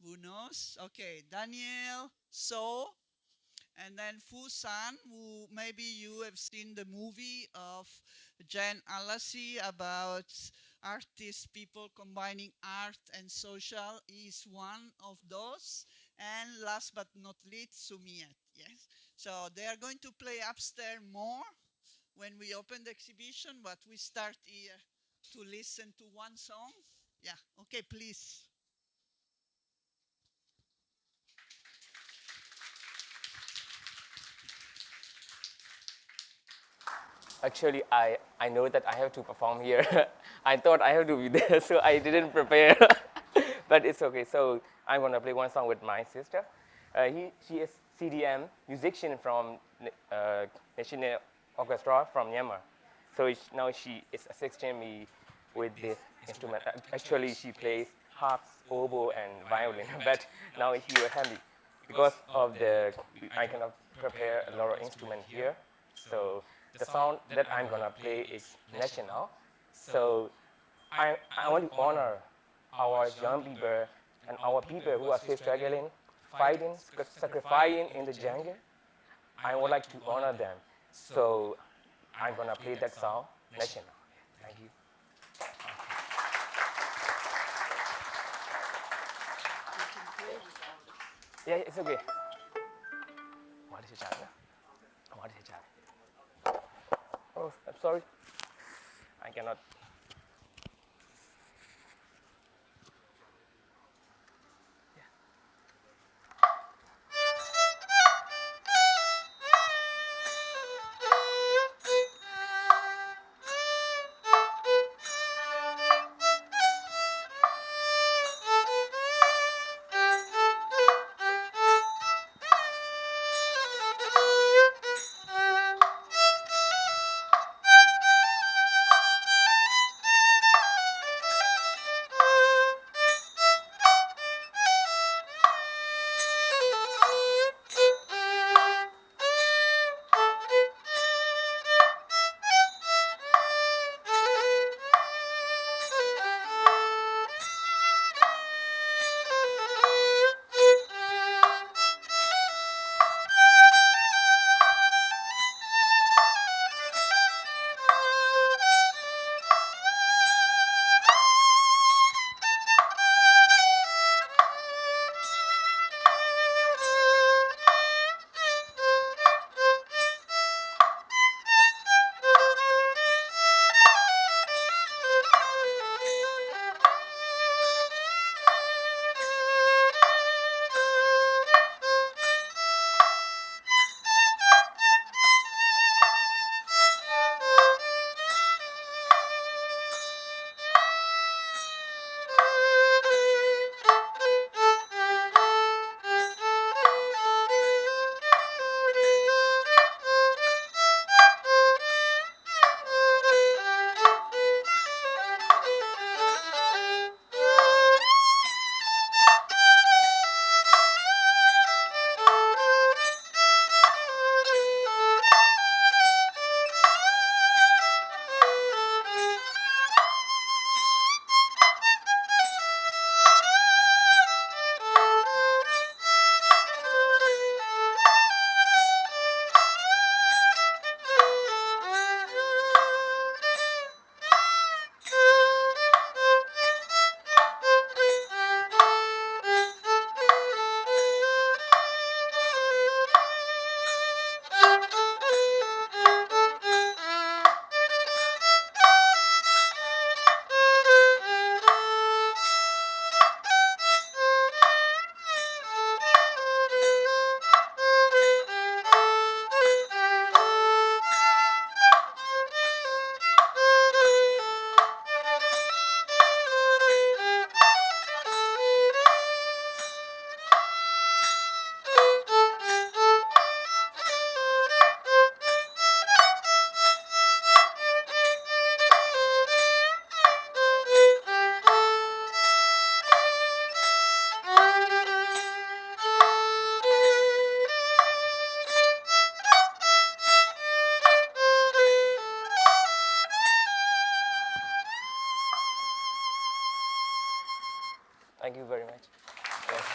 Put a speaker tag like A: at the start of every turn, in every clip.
A: Who knows? Okay, Daniel, So, and then Fusan, who maybe you have seen the movie of Jan Alasi about artists, people combining art and social. Is one of those. And last but not least, Su Myat. Yes. So they are going to play upstairs more when we open the exhibition, but we start here to listen to one song. Yeah. Okay, please.
B: Actually, I know that I have to perform here. I thought I have to be there, so I didn't prepare. But it's okay. So I'm gonna play one song with my sister. She is CDM musician from National Orchestra from Myanmar. So now she is assisting me with this instrument. Actually, she plays harps, oboe, and violin. But now she was handy because of the I cannot prepare a lot of instrument here. So the song that I'm gonna play is national. So I want to honor our young people and our people who are still struggling, fighting, sacrificing in the jungle. I would like to honor them. So I'm gonna play that song, national. Thank you. Yeah, it's okay. What is it, China? What is it, China? Oh, I'm sorry. I cannot.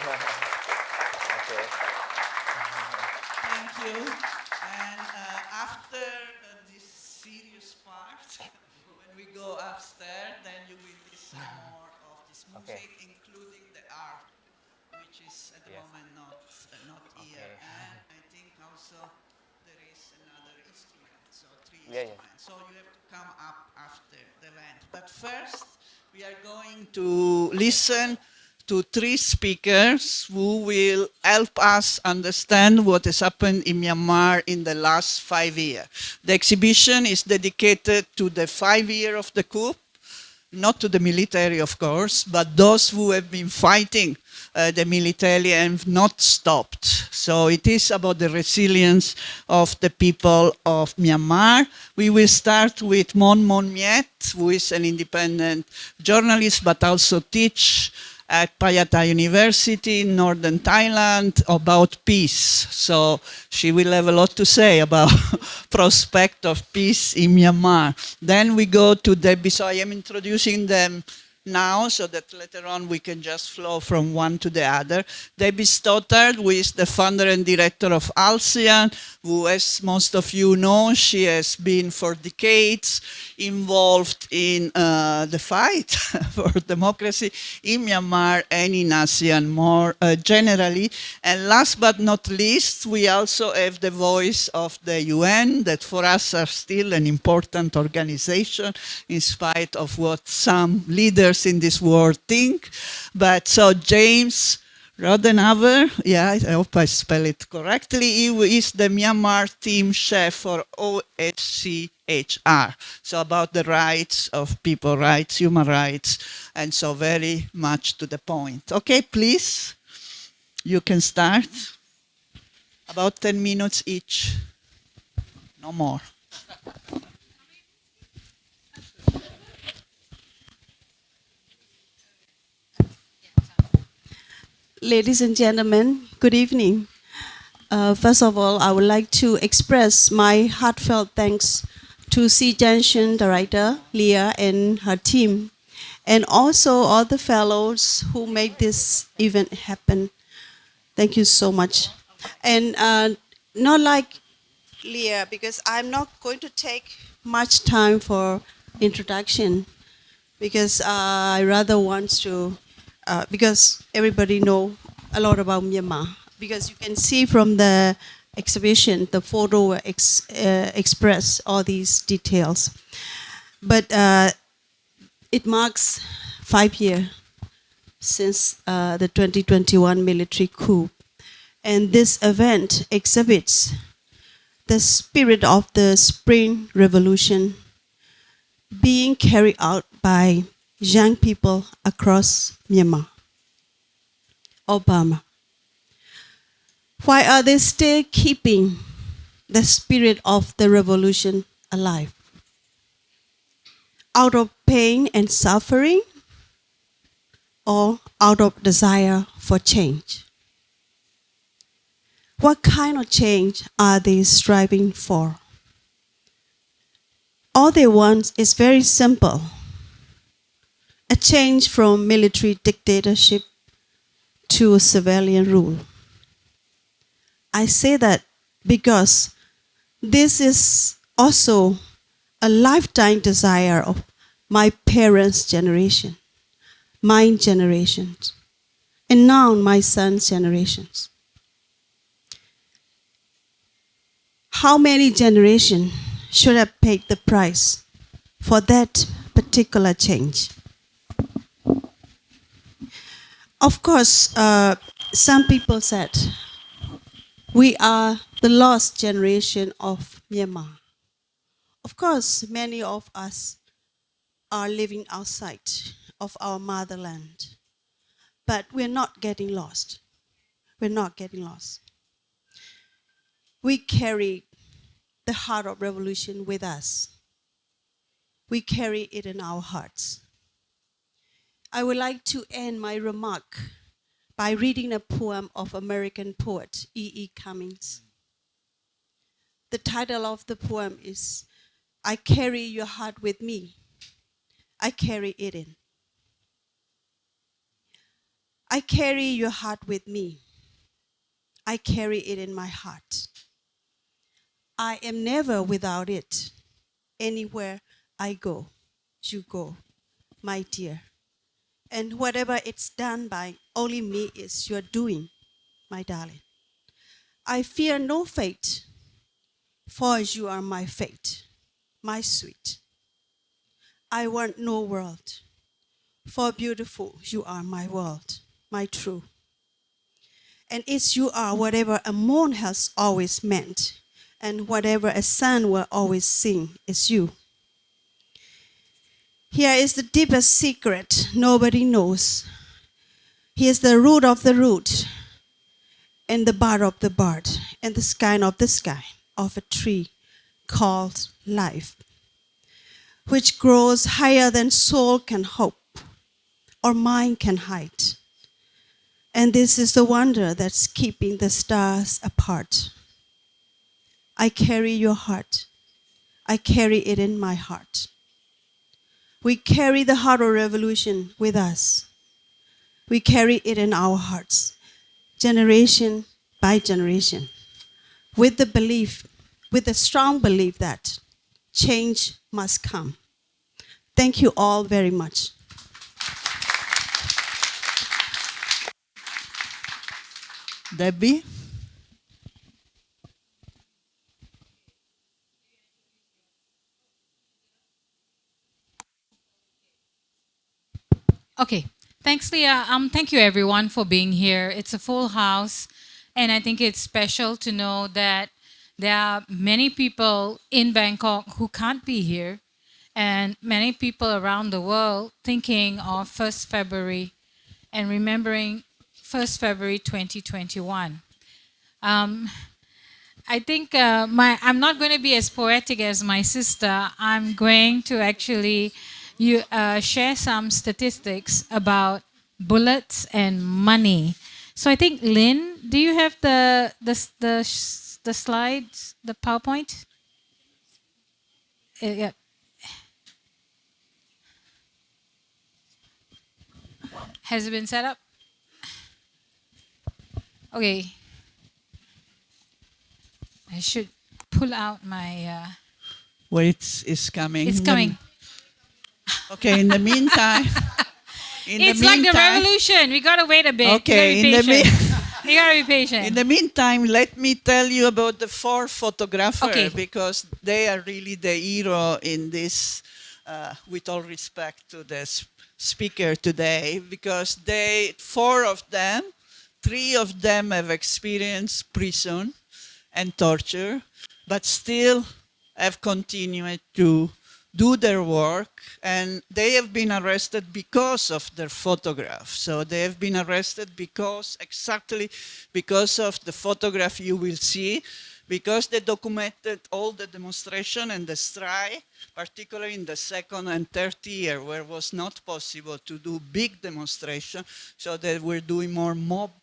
B: Okay.
A: Thank you. And after this serious part, when we go upstairs, then you will listen more of this
B: Okay.
A: music, including the art, which is at the
B: Yes.
A: moment not here.
B: Okay.
A: And I think also there is another instrument, so three
B: Yeah, yeah.
A: instruments. So you have to come up after the event. But first, we are going to listen to three speakers who will help us understand what has happened in Myanmar in the last 5 years. The exhibition is dedicated to the 5 year of the coup, not to the military, of course, but those who have been fighting the military and have not stopped. So it is about the resilience of the people of Myanmar. We will start with Mon Mon Myat, who is an independent journalist, but also teach at Payata University in northern Thailand about peace. So she will have a lot to say about prospect of peace in Myanmar. Then we go to Debbie. So I am introducing them now so that later on we can just flow from one to the other. Debbie Stothard, who is the founder and director of ALTSEAN, who, as most of you know, she has been for decades involved in the fight for democracy in Myanmar and in ASEAN more generally. And last but not least, we also have the voice of the UN, that for us are still an important organization in spite of what some leaders in this world think. But so James Rodehaver, yeah, I hope I spell it correctly. He is the Myanmar team chef for OHCHR. So about the rights of people, rights, human rights, and so very much to the point. Okay, please, you can start. About 10 minutes each, no more.
C: Ladies and gentlemen, good evening. First of all, I would like to express my heartfelt thanks to SEA Junction director, Leah, and her team, and also all the fellows who make this event happen. Thank you so much. And not like Leah, because I'm not going to take much time for introduction, because I rather want to, because everybody know a lot about Myanmar. Because you can see from the exhibition, the photo express all these details. But it marks 5 years since the 2021 military coup. And this event exhibits the spirit of the Spring Revolution being carried out by young people across Myanmar or Burma. Why are they still keeping the spirit of the revolution alive? Out of pain and suffering, or out of desire for change? What kind of change are they striving for? All they want is very simple: a change from military dictatorship to civilian rule. I say that because this is also a lifetime desire of my parents' generation, my generations, and now my son's generations. How many generations should have paid the price for that particular change? Of course, some people said, we are the lost generation of Myanmar. Of course, many of us are living outside of our motherland, but we're not getting lost. We're not getting lost. We carry the heart of revolution with us. We carry it in our hearts. I would like to end my remark by reading a poem of American poet E.E. Cummings. The title of the poem is, I Carry Your Heart With Me. I carry it in. I carry your heart with me. I carry it in my heart. I am never without it. Anywhere I go, you go, my dear. And whatever it's done by only me is your doing, my darling. I fear no fate, for you are my fate, my sweet. I want no world, for beautiful you are my world, my true. And it's you are whatever a moon has always meant, and whatever a sun will always sing is you. Here is the deepest secret nobody knows. Here's the root of the root, and the bud of the bud, and the sky of the sky of a tree called life, which grows higher than soul can hope or mind can hide. And this is the wonder that's keeping the stars apart. I carry your heart. I carry it in my heart. We carry the heart of revolution with us. We carry it in our hearts, generation by generation, with the belief, with the strong belief that change must come. Thank you all very much.
A: Debbie?
D: Okay, thanks, Leah. Thank you, everyone, for being here. It's a full house, and I think it's special to know that there are many people in Bangkok who can't be here, and many people around the world thinking of 1st February and remembering 1st February 2021. I think I'm not going to be as poetic as my sister. I'm going to actually share some statistics about bullets and money. So I think, Lynn, do you have the slides, the PowerPoint? Yeah. Has it been set up? Okay. I should pull out my...
A: Wait, it's coming.
D: It's coming.
A: Okay, in the meantime...
D: It's like the revolution. We gotta wait a bit.
A: Okay,
D: you gotta be patient.
A: In the meantime, let me tell you about the 4 photographers, because they are really the hero in this, with all respect to the speaker today, because 4 of them, 3 of them have experienced prison and torture, but still have continued to do their work, and they have been arrested because of their photograph. So they have been arrested exactly because of the photograph you will see, because they documented all the demonstration and the strike, particularly in the 2nd and 3rd year, where it was not possible to do big demonstration. So they were doing more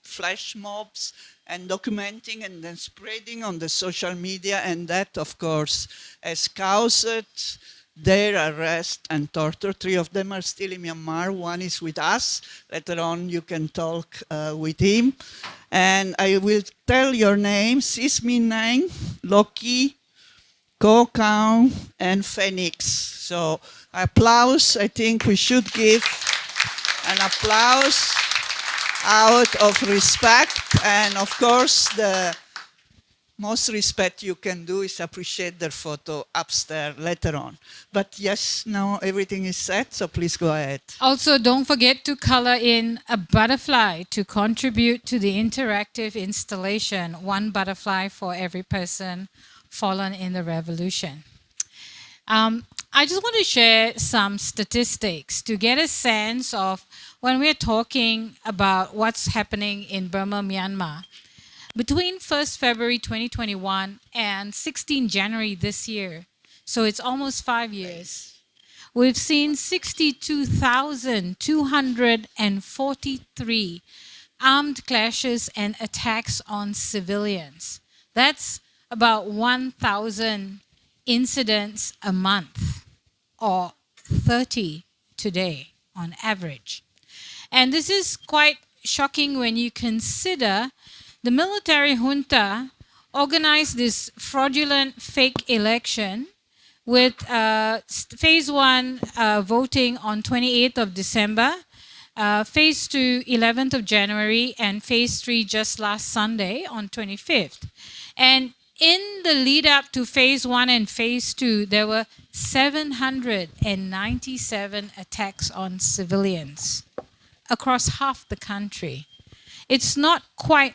A: flash mobs and documenting and then spreading on the social media, and that, of course, has caused their arrest and torture. 3 of them are still in Myanmar. 1 is with us. Later on, you can talk with him. And I will tell your names: Sismin Nang, Loki, Ko Kaung, and Phoenix. So applause. I think we should give an applause out of respect. And of course, the most respect you can do is appreciate their photo upstairs later on. But yes, now everything is set, so please go ahead.
D: Also, don't forget to color in a butterfly to contribute to the interactive installation. 1 butterfly for every person fallen in the revolution. I just want to share some statistics to get a sense of when we're talking about what's happening in Burma, Myanmar. Between 1st February 2021 and 16 January this year, so it's almost 5 years, we've seen 62,243 armed clashes and attacks on civilians. That's about 1,000 incidents a month, or 30 today on average. And this is quite shocking when you consider the military junta organized this fraudulent fake election with phase 1 voting on 28th of December, phase 2 11th of January, and phase 3 just last Sunday on 25th. And in the lead up to phase 1 and phase 2, there were 797 attacks on civilians across half the country. It's not quite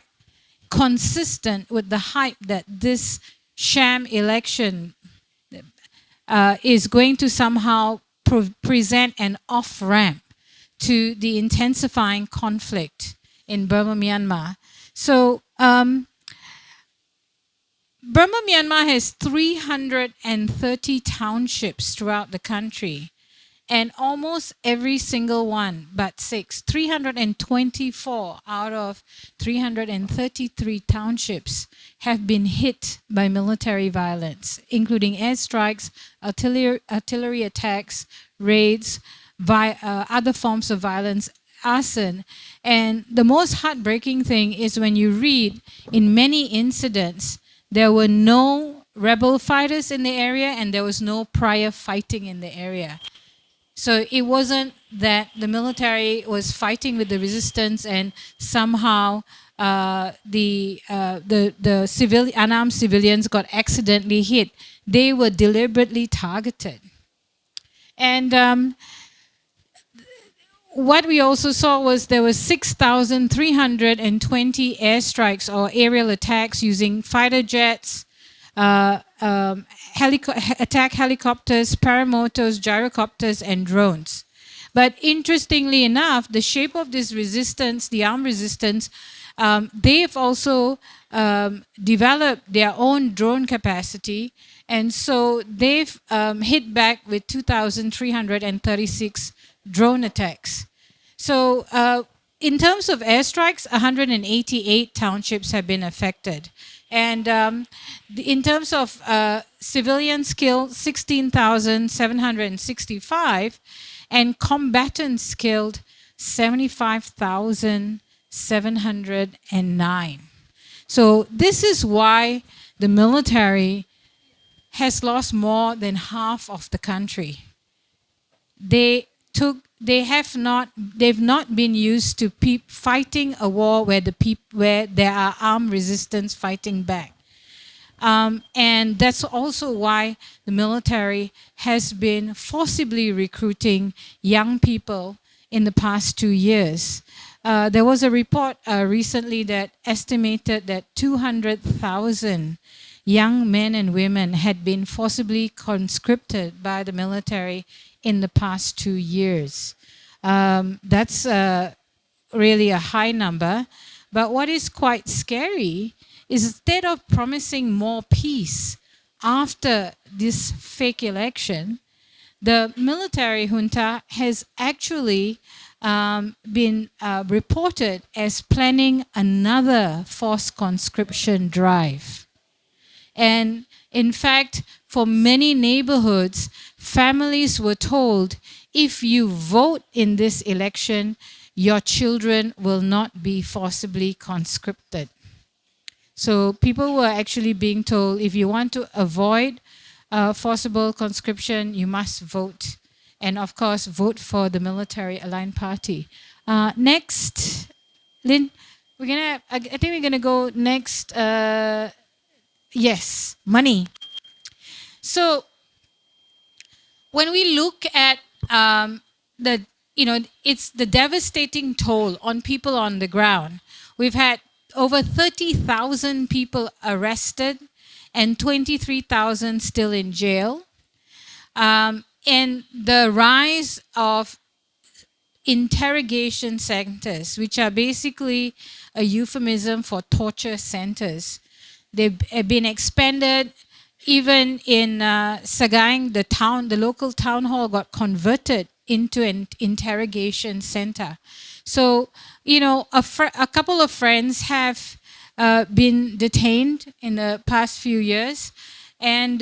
D: consistent with the hype that this sham election is going to somehow present an off-ramp to the intensifying conflict in Burma, Myanmar. So Burma, Myanmar has 330 townships throughout the country, and almost every single one but 324 out of 333 townships have been hit by military violence, including airstrikes, artillery attacks, raids, other forms of violence, arson. And the most heartbreaking thing is when you read, in many incidents, there were no rebel fighters in the area and there was no prior fighting in the area. So it wasn't that the military was fighting with the resistance and somehow the unarmed civilians got accidentally hit. They were deliberately targeted. And what we also saw was there were 6,320 airstrikes or aerial attacks using fighter jets, attack helicopters, paramotors, gyrocopters, and drones. But interestingly enough, the shape of this resistance, the armed resistance, they've also developed their own drone capacity, and so they've hit back with 2,336 drone attacks. So in terms of airstrikes, 188 townships have been affected. And in terms of civilians killed, 16,765, and combatants killed, 75,709. So this is why the military has lost more than half of the country. They've not been used to fighting a war where there are armed resistance fighting back. And that's also why the military has been forcibly recruiting young people in the past 2 years. There was a report recently that estimated that 200,000 young men and women had been forcibly conscripted by the military in the past 2 years. That's really a high number. But what is quite scary is instead of promising more peace after this fake election, the military junta has actually been reported as planning another forced conscription drive. And in fact, for many neighborhoods, families were told, if you vote in this election, your children will not be forcibly conscripted. So people were actually being told, if you want to avoid forcible conscription, you must vote. And of course, vote for the military aligned party. Next, Lynn, I think we're gonna go next. Yes, money. So when we look at it's the devastating toll on people on the ground. We've had over 30,000 people arrested and 23,000 still in jail. And the rise of interrogation centers, which are basically a euphemism for torture centers. They've been expanded. Even in Sagaing, the local town hall got converted into an interrogation center. So, a couple of friends have been detained in the past few years. And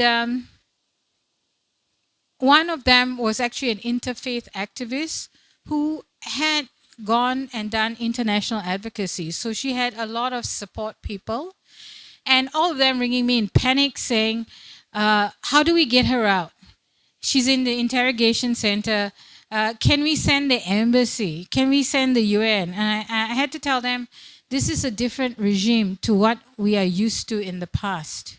D: one of them was actually an interfaith activist who had gone and done international advocacy. So she had a lot of support people, and all of them ringing me in panic saying, how do we get her out? She's in the interrogation center. Can we send the embassy? Can we send the UN? And I had to tell them, this is a different regime to what we are used to in the past.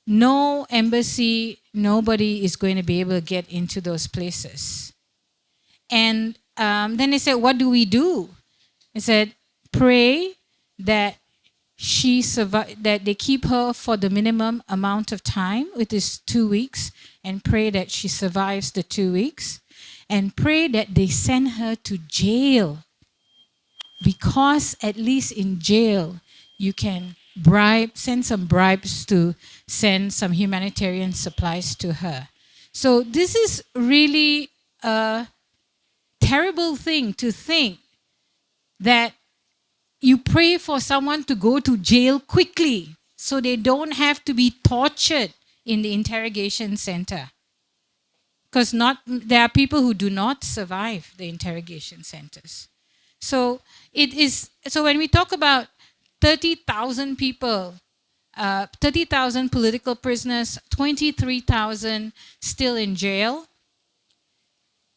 D: No embassy, nobody is going to be able to get into those places. And then they said, what do we do? I said, pray that that they keep her for the minimum amount of time, which is 2 weeks, and pray that she survives the 2 weeks, and pray that they send her to jail, because at least in jail you can send some bribes to send some humanitarian supplies to her. So this is really a terrible thing to think that you pray for someone to go to jail quickly so they don't have to be tortured in the interrogation center. Because there are people who do not survive the interrogation centers. So when we talk about 30,000 people, 30,000 political prisoners, 23,000 still in jail,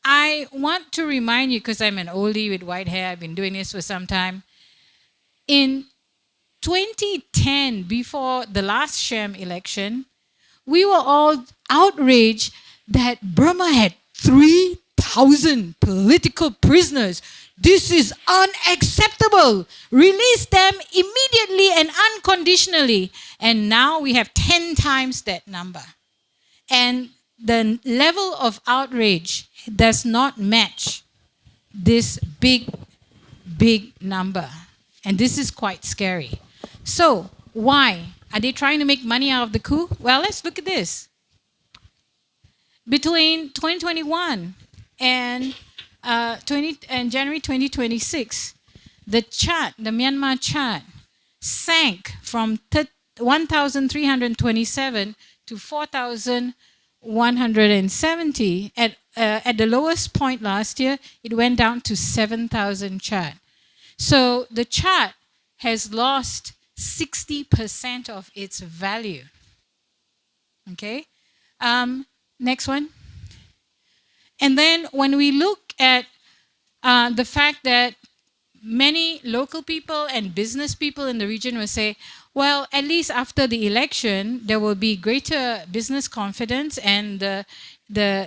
D: I want to remind you, because I'm an oldie with white hair, I've been doing this for some time. In 2010, before the last sham election, we were all outraged that Burma had 3,000 political prisoners. This is unacceptable. Release them immediately and unconditionally. And now we have 10 times that number. And the level of outrage does not match this big number. And this is quite scary. So why? Are they trying to make money out of the coup? Well, let's look at this. Between 2021 and January 2026, the Myanmar chart, sank from 1,327 to 4,170. At the lowest point last year, it went down to 7,000 chart. So the chart has lost 60% of its value. Okay? Next one. And then when we look at the fact that many local people and business people in the region will say, well, at least after the election, there will be greater business confidence and the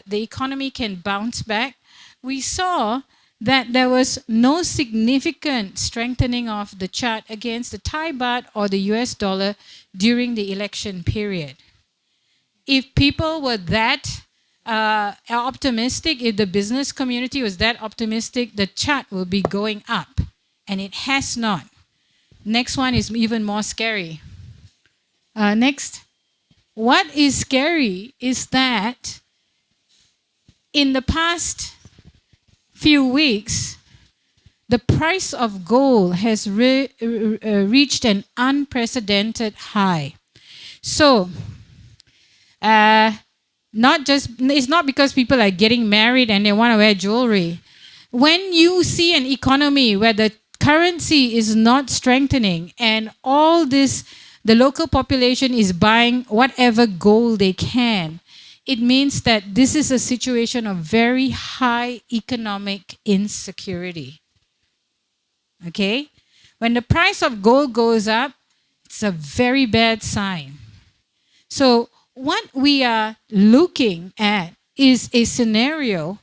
D: economy can bounce back. We saw that there was no significant strengthening of the chart against the Thai baht or the US dollar during the election period. If people were that optimistic, if the business community was that optimistic, the chart will be going up. And it has not. Next one is even more scary. Next. What is scary is that in the past few weeks, the price of gold has reached an unprecedented high. So, it's not because people are getting married and they want to wear jewelry. When you see an economy where the currency is not strengthening and all this, the local population is buying whatever gold they can, it means that this is a situation of very high economic insecurity. Okay? When the price of gold goes up, it's a very bad sign. So what we are looking at is a scenario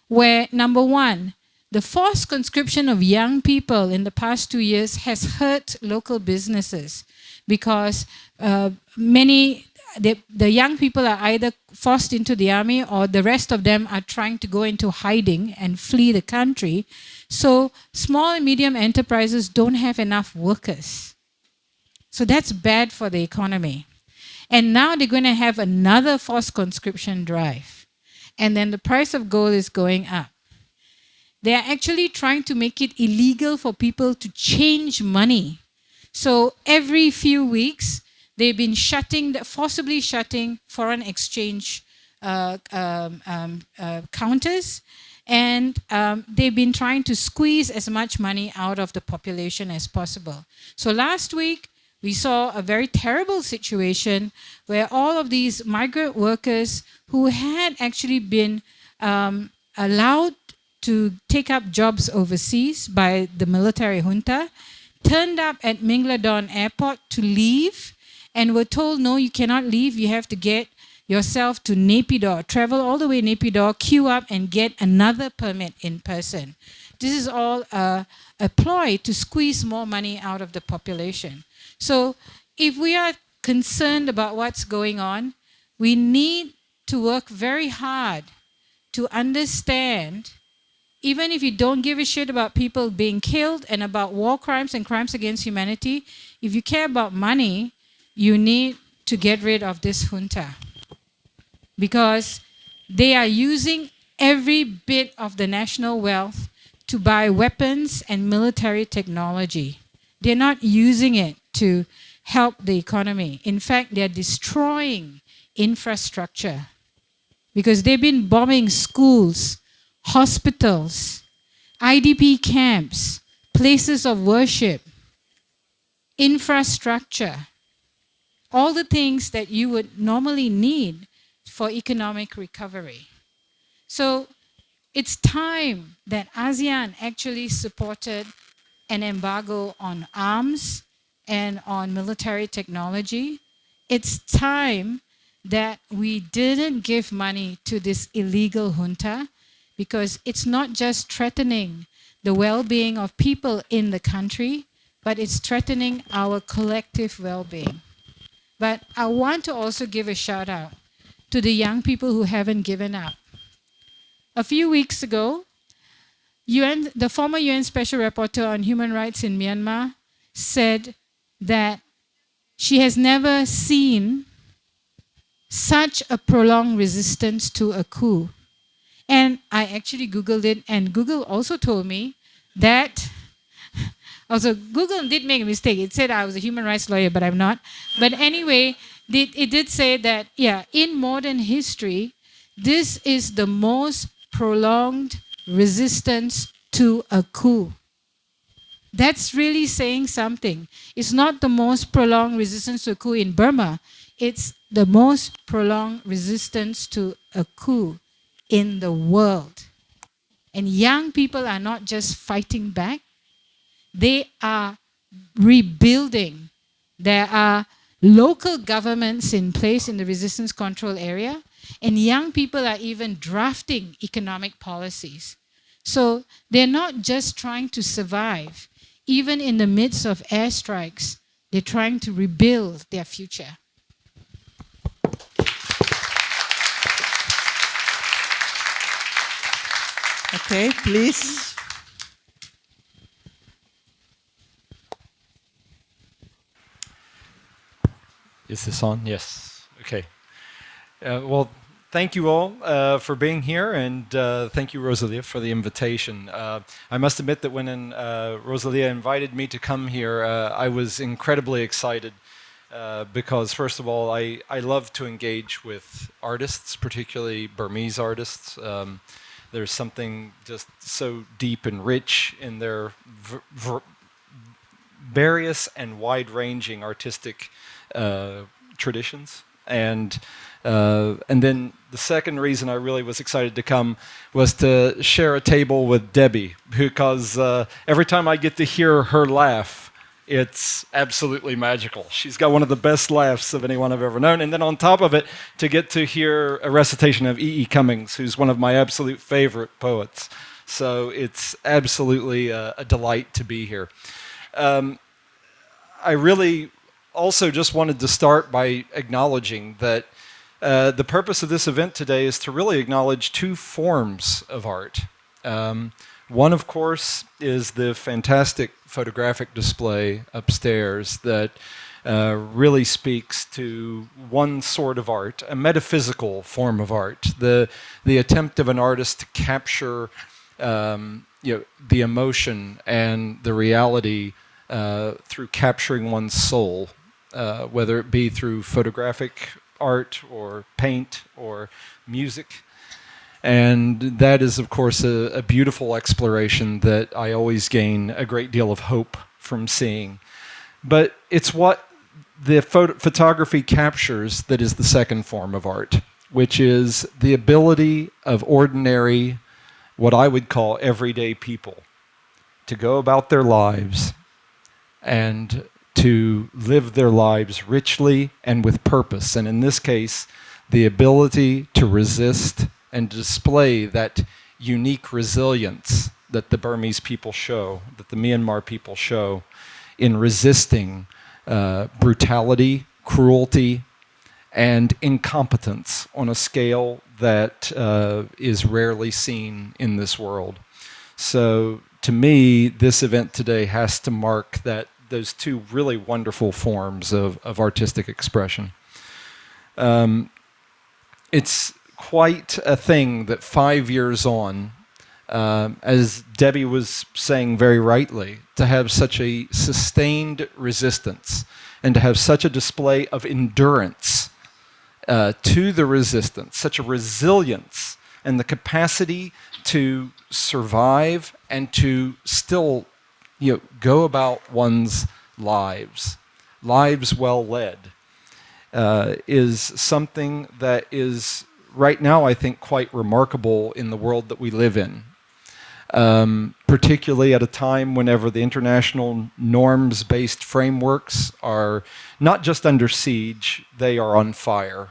D: where, number one, the forced conscription of young people in the past 2 years has hurt local businesses because the young people are either forced into the army or the rest of them are trying to go into hiding and flee the country. So small and medium enterprises don't have enough workers. So that's bad for the economy. And now they're going to have another forced conscription drive. And then the price of gold is going up. They are actually trying to make it illegal for people to change money. So every few weeks, they've been forcibly shutting foreign exchange counters. and they've been trying to squeeze as much money out of the population as possible. So last week, we saw a very terrible situation where all of these migrant workers who had actually been allowed to take up jobs overseas by the military junta turned up at Mingladon airport to leave and were told, no, you cannot leave, you have to get yourself to Naypyidaw, travel all the way Naypyidaw, queue up and get another permit in person. This is all a ploy to squeeze more money out of the population. So if we are concerned about what's going on, we need to work very hard to understand, even if you don't give a shit about people being killed and about war crimes and crimes against humanity, if you care about money, you need to get rid of this junta. Because they are using every bit of the national wealth to buy weapons and military technology. They're not using it to help the economy. In fact, they're destroying infrastructure because they've been bombing schools, hospitals, IDP camps, places of worship, infrastructure, all the things that you would normally need for economic recovery. So it's time that ASEAN actually supported an embargo on arms and on military technology. It's time that we didn't give money to this illegal junta, because it's not just threatening the well-being of people in the country, but it's threatening our collective well-being. But I want to also give a shout out to the young people who haven't given up. A few weeks ago, the former UN Special Rapporteur on Human Rights in Myanmar said that she has never seen such a prolonged resistance to a coup. And I actually Googled it, and Google also told me that, also Google did make a mistake. It said I was a human rights lawyer, but I'm not. But anyway, it did say that, yeah, in modern history, this is the most prolonged resistance to a coup. That's really saying something. It's not the most prolonged resistance to a coup in Burma. It's the most prolonged resistance to a coup in the world. And young people are not just fighting back, they are rebuilding. There are local governments in place in the resistance control area, and young people are even drafting economic policies. So they're not just trying to survive. Even in the midst of airstrikes, they're trying to rebuild their future.
A: Okay, please.
E: Is this on? Yes. Okay. Well, thank you all for being here, and thank you, Rosalia, for the invitation. I must admit that when Rosalia invited me to come here, I was incredibly excited because, first of all, I love to engage with artists, particularly Burmese artists. There's something just so deep and rich in their various and wide-ranging artistic traditions. And then the second reason I really was excited to come was to share a table with Debbie, because every time I get to hear her laugh, it's absolutely magical. She's got one of the best laughs of anyone I've ever known. And then on top of it, to get to hear a recitation of E. E. Cummings, who's one of my absolute favorite poets. So it's absolutely a delight to be here. I really also just wanted to start by acknowledging that the purpose of this event today is to really acknowledge two forms of art. One, of course, is the fantastic photographic display upstairs that really speaks to one sort of art, a metaphysical form of art, the attempt of an artist to capture the emotion and the reality through capturing one's soul, whether it be through photographic art or paint or music. And that is, of course, a beautiful exploration that I always gain a great deal of hope from seeing. But it's what the photography captures that is the second form of art, which is the ability of ordinary, what I would call everyday people, to go about their lives and to live their lives richly and with purpose. And in this case, the ability to resist and display that unique resilience that the Burmese people show, that the Myanmar people show in resisting brutality, cruelty, and incompetence on a scale that is rarely seen in this world. So to me, this event today has to mark those two really wonderful forms of artistic expression. It's quite a thing that 5 years on, as Debbie was saying very rightly, to have such a sustained resistance and to have such a display of endurance to the resistance, such a resilience and the capacity to survive and to still go about one's lives well led, is something that is right now, I think, quite remarkable in the world that we live in. Particularly at a time whenever the international norms-based frameworks are not just under siege, they are on fire.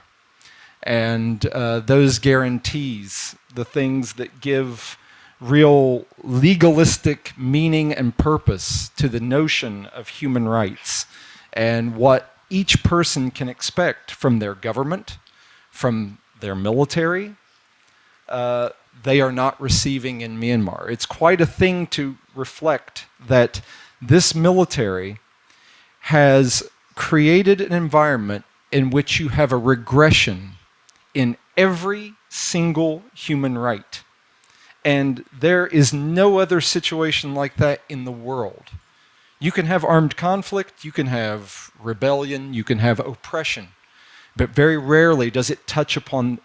E: And those guarantees, the things that give real legalistic meaning and purpose to the notion of human rights and what each person can expect from their government, from their military, they are not receiving in Myanmar. It's quite a thing to reflect that this military has created an environment in which you have a regression in every single human right. And there is no other situation like that in the world. You can have armed conflict, you can have rebellion, you can have oppression, but very rarely does it touch upon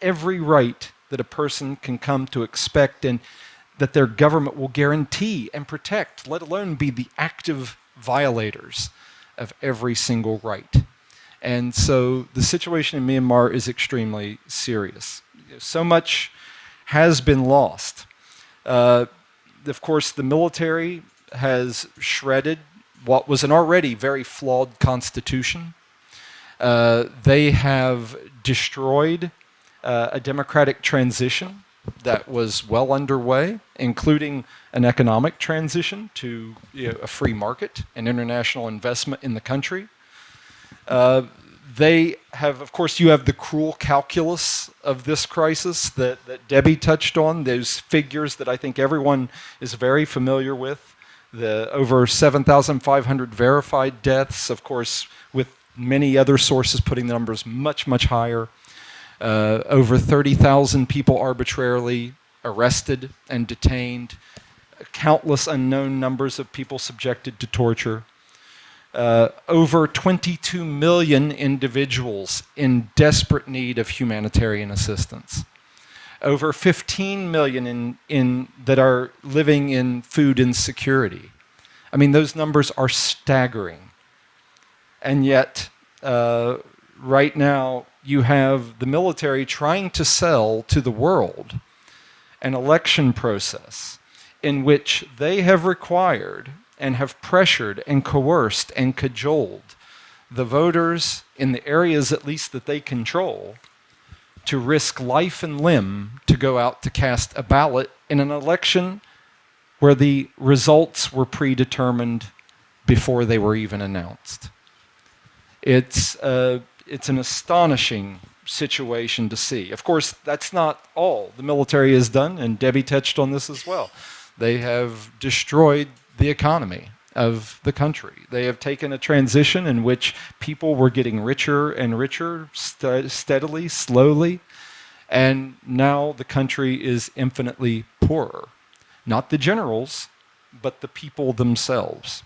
E: every right that a person can come to expect and that their government will guarantee and protect, let alone be the active violators of every single right. And so the situation in Myanmar is extremely serious. So much has been lost. Of course, the military has shredded what was an already very flawed constitution. They have destroyed a democratic transition that was well underway, including an economic transition to a free market and international investment in the country. They have, of course, you have the cruel calculus of this crisis that Debbie touched on, those figures that I think everyone is very familiar with, the over 7,500 verified deaths, of course, with many other sources putting the numbers much, much higher. Over 30,000 people arbitrarily arrested and detained, countless unknown numbers of people subjected to torture. Over 22 million individuals in desperate need of humanitarian assistance. Over 15 million that are living in food insecurity. I mean, those numbers are staggering. And yet, right now, you have the military trying to sell to the world an election process in which they have required and have pressured and coerced and cajoled the voters in the areas at least that they control to risk life and limb to go out to cast a ballot in an election where the results were predetermined before they were even announced. It's an astonishing situation to see. Of course, that's not all the military has done, and Debbie touched on this as well. They have destroyed the economy of the country. They have taken a transition in which people were getting richer and richer steadily, slowly, and now the country is infinitely poorer. Not the generals, but the people themselves.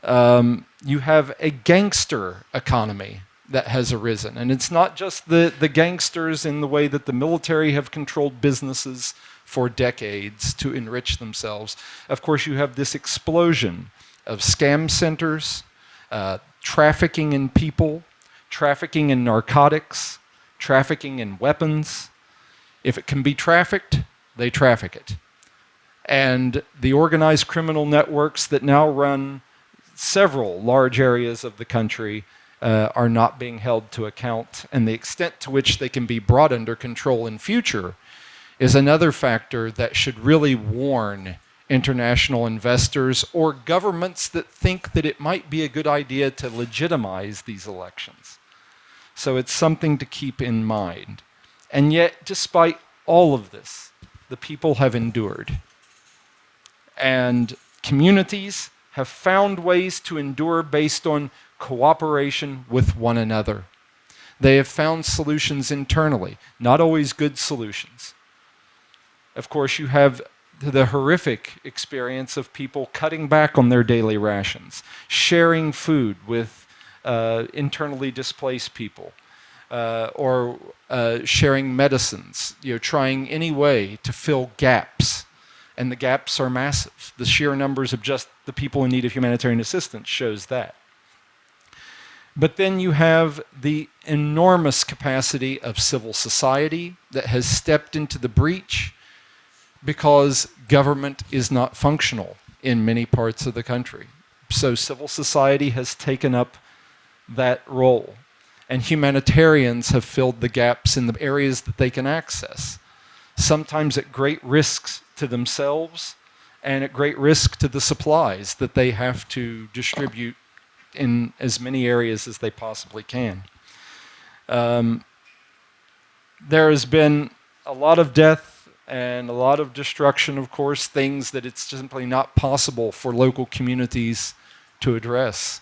E: You have a gangster economy that has arisen. And it's not just the gangsters in the way that the military have controlled businesses for decades to enrich themselves. Of course, you have this explosion of scam centers, trafficking in people, trafficking in narcotics, trafficking in weapons. If it can be trafficked, they traffic it. And the organized criminal networks that now run several large areas of the country are not being held to account, and the extent to which they can be brought under control in future is another factor that should really warn international investors or governments that think that it might be a good idea to legitimize these elections. So it's something to keep in mind. And yet, despite all of this, the people have endured. And communities have found ways to endure based on cooperation with one another. They have found solutions internally, not always good solutions. Of course, you have the horrific experience of people cutting back on their daily rations, sharing food with internally displaced people, or sharing medicines, trying any way to fill gaps. And the gaps are massive. The sheer numbers of just the people in need of humanitarian assistance shows that. But then you have the enormous capacity of civil society that has stepped into the breach because government is not functional in many parts of the country. So civil society has taken up that role. And humanitarians have filled the gaps in the areas that they can access, sometimes at great risks to themselves and at great risk to the supplies that they have to distribute in as many areas as they possibly can. There has been a lot of death and a lot of destruction, of course, things that it's simply not possible for local communities to address.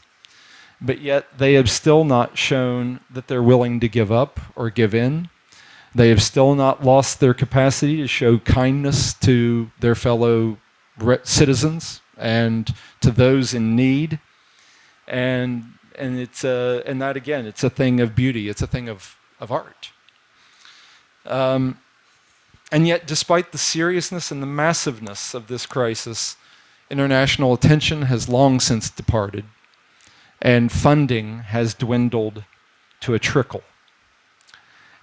E: But yet they have still not shown that they're willing to give up or give in. They have still not lost their capacity to show kindness to their fellow citizens and to those in need. And it's that again, it's a thing of beauty. It's a thing of art. And yet, despite the seriousness and the massiveness of this crisis, international attention has long since departed, and funding has dwindled to a trickle.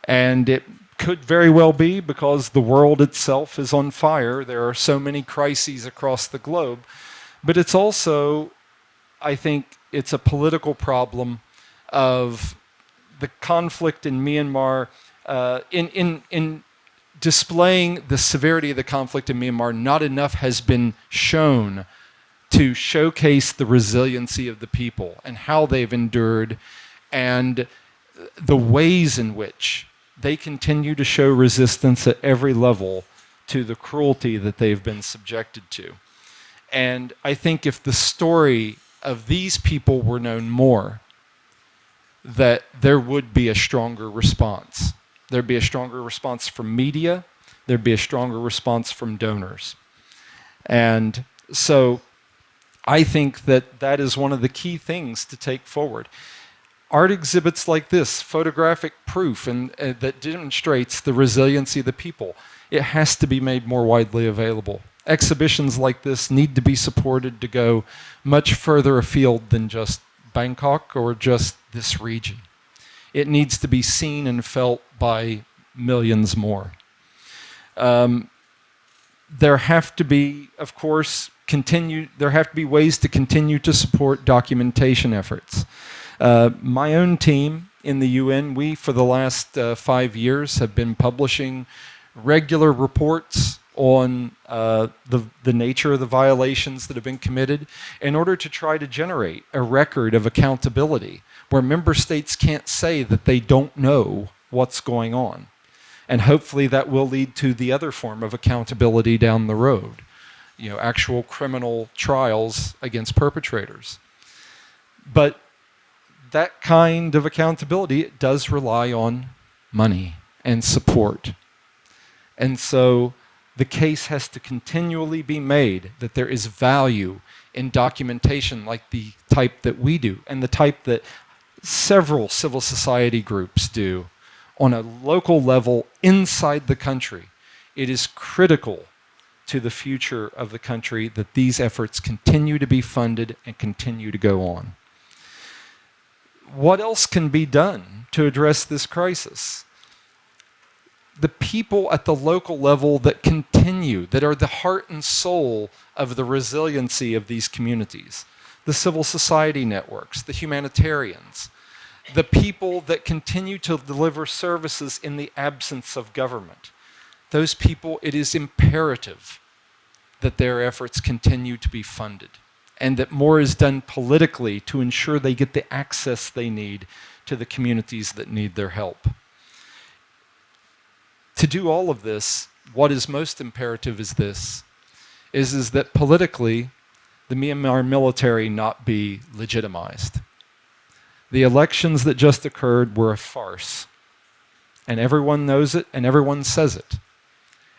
E: And it could very well be because the world itself is on fire. There are so many crises across the globe. But it's also, I think, it's a political problem of the conflict in Myanmar. In displaying the severity of the conflict in Myanmar, not enough has been shown to showcase the resiliency of the people and how they've endured and the ways in which they continue to show resistance at every level to the cruelty that they've been subjected to. And I think if the story of these people were known more, that there would be a stronger response. There'd be a stronger response from media. There'd be a stronger response from donors. And so I think that that is one of the key things to take forward. Art exhibits like this, photographic proof and that demonstrates the resiliency of the people, it has to be made more widely available. Exhibitions like this need to be supported to go much further afield than just Bangkok or just this region. It needs to be seen and felt by millions more. There have to be, of course, there have to be ways to continue to support documentation efforts. My own team in the UN, we, for the last 5 years, have been publishing regular reports on the nature of the violations that have been committed in order to try to generate a record of accountability where member states can't say that they don't know what's going on. And hopefully that will lead to the other form of accountability down the road, actual criminal trials against perpetrators. But that kind of accountability, it does rely on money and support. And so the case has to continually be made that there is value in documentation like the type that we do and the type that several civil society groups do on a local level inside the country, it is critical to the future of the country that these efforts continue to be funded and continue to go on. What else can be done to address this crisis? The people at the local level that continue, that are the heart and soul of the resiliency of these communities, the civil society networks, the humanitarians, the people that continue to deliver services in the absence of government. Those people, it is imperative that their efforts continue to be funded and that more is done politically to ensure they get the access they need to the communities that need their help. To do all of this, what is most imperative is this, is that politically, the Myanmar military not be legitimized. The elections that just occurred were a farce, and everyone knows it and everyone says it.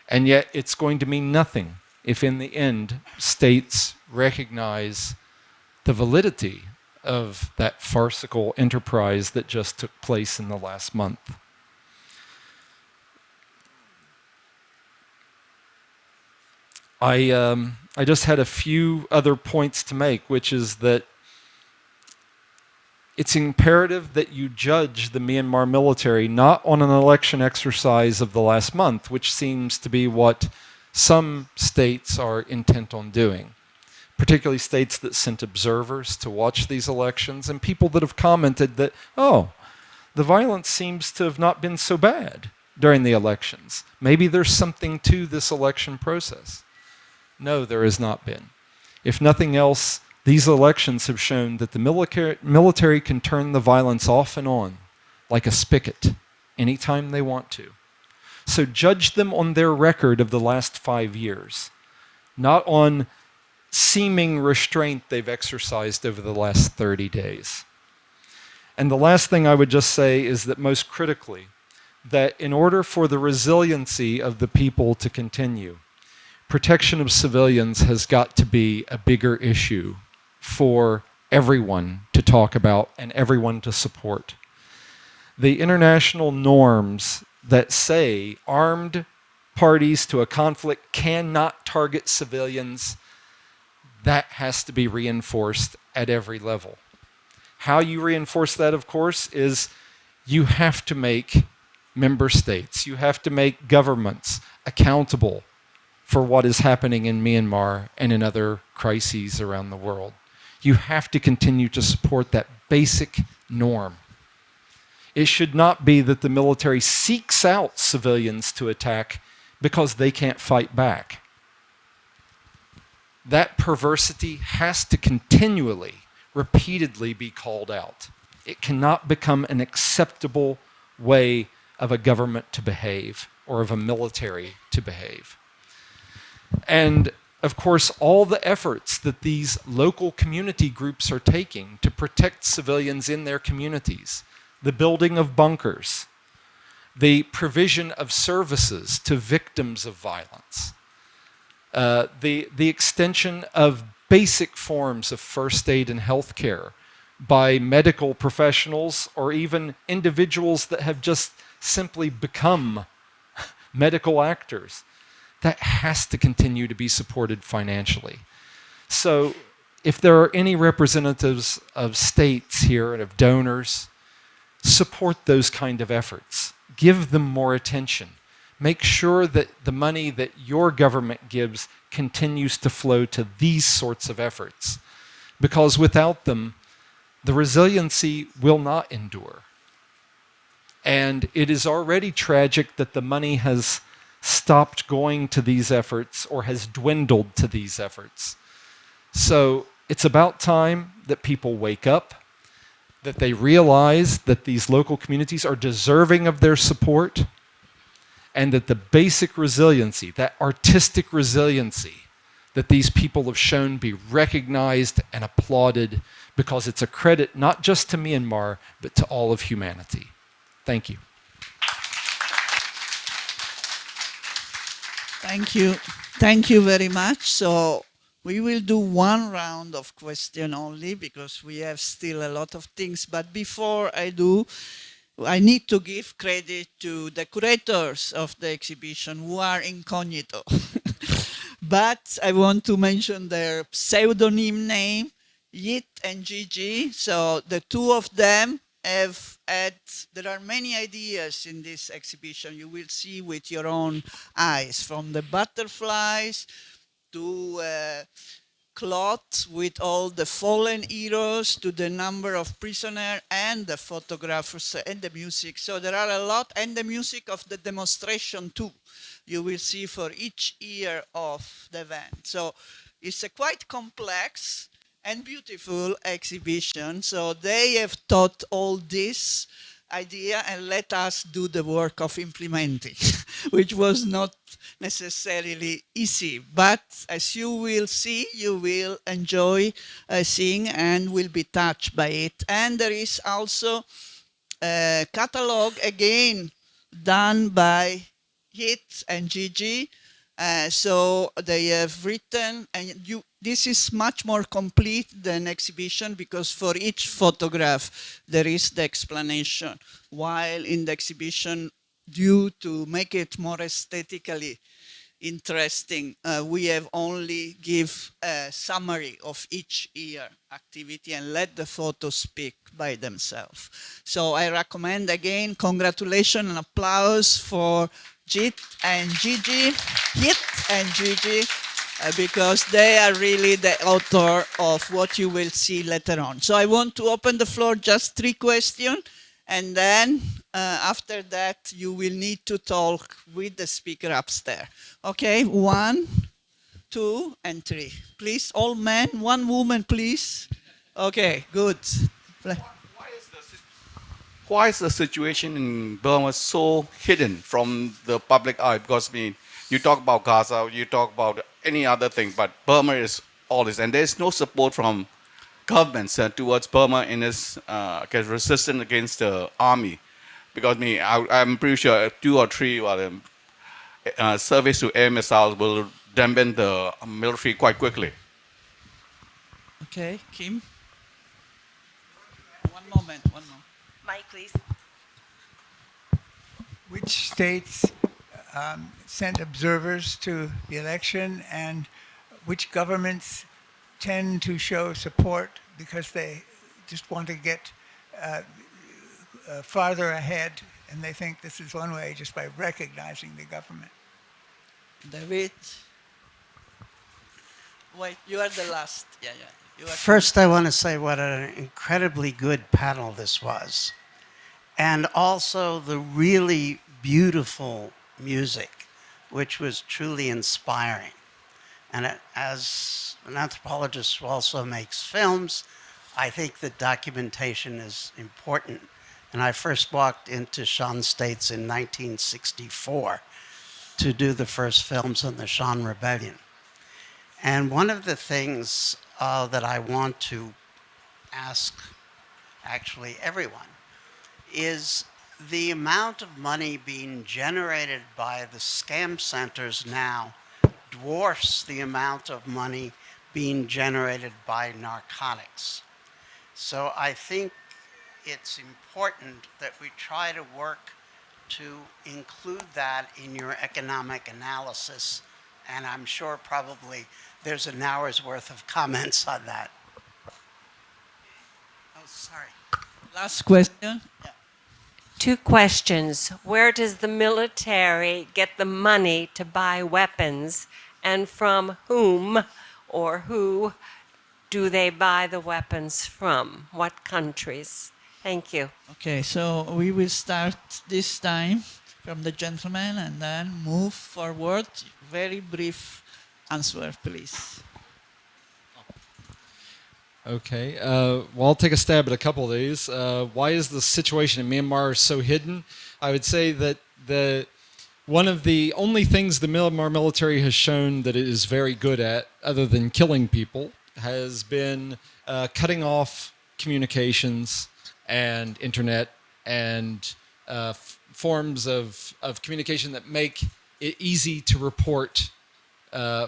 E: And yet it's going to mean nothing if in the end states recognize the validity of that farcical enterprise that just took place in the last month. I just had a few other points to make, which is that it's imperative that you judge the Myanmar military not on an election exercise of the last month, which seems to be what some states are intent on doing, particularly states that sent observers to watch these elections and people that have commented that, oh, the violence seems to have not been so bad during the elections. Maybe there's something to this election process. No, there has not been. If nothing else, these elections have shown that the military can turn the violence off and on like a spigot anytime they want to. So judge them on their record of the last 5 years, not on seeming restraint they've exercised over the last 30 days. And the last thing I would just say is that most critically, that in order for the resiliency of the people to continue, protection of civilians has got to be a bigger issue for everyone to talk about and everyone to support. The international norms that say armed parties to a conflict cannot target civilians, that has to be reinforced at every level. How you reinforce that, of course, is you have to make member states, you have to make governments accountable for what is happening in Myanmar and in other crises around the world. You have to continue to support that basic norm. It should not be that the military seeks out civilians to attack because they can't fight back. That perversity has to continually, repeatedly be called out. It cannot become an acceptable way of a government to behave or of a military to behave. And of course, all the efforts that these local community groups are taking to protect civilians in their communities, the building of bunkers, the provision of services to victims of violence, the extension of basic forms of first aid and health care by medical professionals or even individuals that have just simply become medical actors. That has to continue to be supported financially. So if there are any representatives of states here and of donors, support those kind of efforts. Give them more attention. Make sure that the money that your government gives continues to flow to these sorts of efforts. Because without them, the resiliency will not endure. And it is already tragic that the money has stopped going to these efforts or has dwindled to these efforts. So it's about time that people wake up, that they realize that these local communities are deserving of their support, and that the basic resiliency, that artistic resiliency that these people have shown, be recognized and applauded, because it's a credit not just to Myanmar, but to all of humanity. Thank you.
A: Thank you. Thank you very much. So We will do one round of question only because we have still a lot of things. But before I do, I need to give credit to the curators of the exhibition who are incognito. But I want to mention their pseudonym name, Yit and Gigi. So the two of them have had, there are many ideas in this exhibition you will see with your own eyes, from the butterflies to cloth with all the fallen heroes to the number of prisoners and the photographers and the music. So there are a lot, and the music of the demonstration too. You will see for each year of the event. So it's a quite complex and beautiful exhibition. So they have taught all this idea and let us do the work of implementing, which was not necessarily easy. But as you will see, you will enjoy seeing and will be touched by it. And there is also a catalog again done by Hit and Gigi. So they have written, and this is much more complete than exhibition because for each photograph there is the explanation, while in the exhibition, due to make it more aesthetically interesting, we have only give a summary of each year activity and let the photos speak by themselves. So I recommend again, congratulations and applause for Jit and Gigi, Hit and Gigi, because they are really the author of what you will see later on. So I want to open the floor, just 3 questions, and then after that you will need to talk with the speaker upstairs. Okay, 1, 2, and 3. Please, all men, 1 woman, please. Okay, good.
F: Why is the situation in Burma so hidden from the public eye? Because I mean, you talk about Gaza, you talk about any other thing, but Burma is all this, and there is no support from governments towards Burma in its resistance against the army. Because I mean, I'm pretty sure 2 or 3 surveys to air missiles will dampen the military quite quickly.
A: Okay, Kim. One moment.
G: Mike, please.
H: Which states sent observers to the election, and which governments tend to show support because they just want to get farther ahead, and they think this is one way just by recognizing the government?
A: David. Wait, you are the last. Yeah.
I: First, I want to say what an incredibly good panel this was. And also the really beautiful music, which was truly inspiring. And as an anthropologist who also makes films, I think that documentation is important. And I first walked into Shan States in 1964 to do the first films on the Shan Rebellion. And one of the things that I want to ask actually everyone is the amount of money being generated by the scam centers now dwarfs the amount of money being generated by narcotics. So I think it's important that we try to work to include that in your economic analysis, and I'm sure probably there's an hour's worth of comments on that. Oh, sorry.
A: Last question. Yeah.
G: 2 questions. Where does the military get the money to buy weapons, and from whom or who do they buy the weapons from? What countries? Thank you.
A: Okay, so we will start this time from the gentleman and then move forward. Very brief answer, please.
E: Okay, well, I'll take a stab at a couple of these. Why is the situation in Myanmar so hidden? I would say that one of the only things the Myanmar military has shown that it is very good at, other than killing people, has been cutting off communications and internet and forms of communication that make it easy to report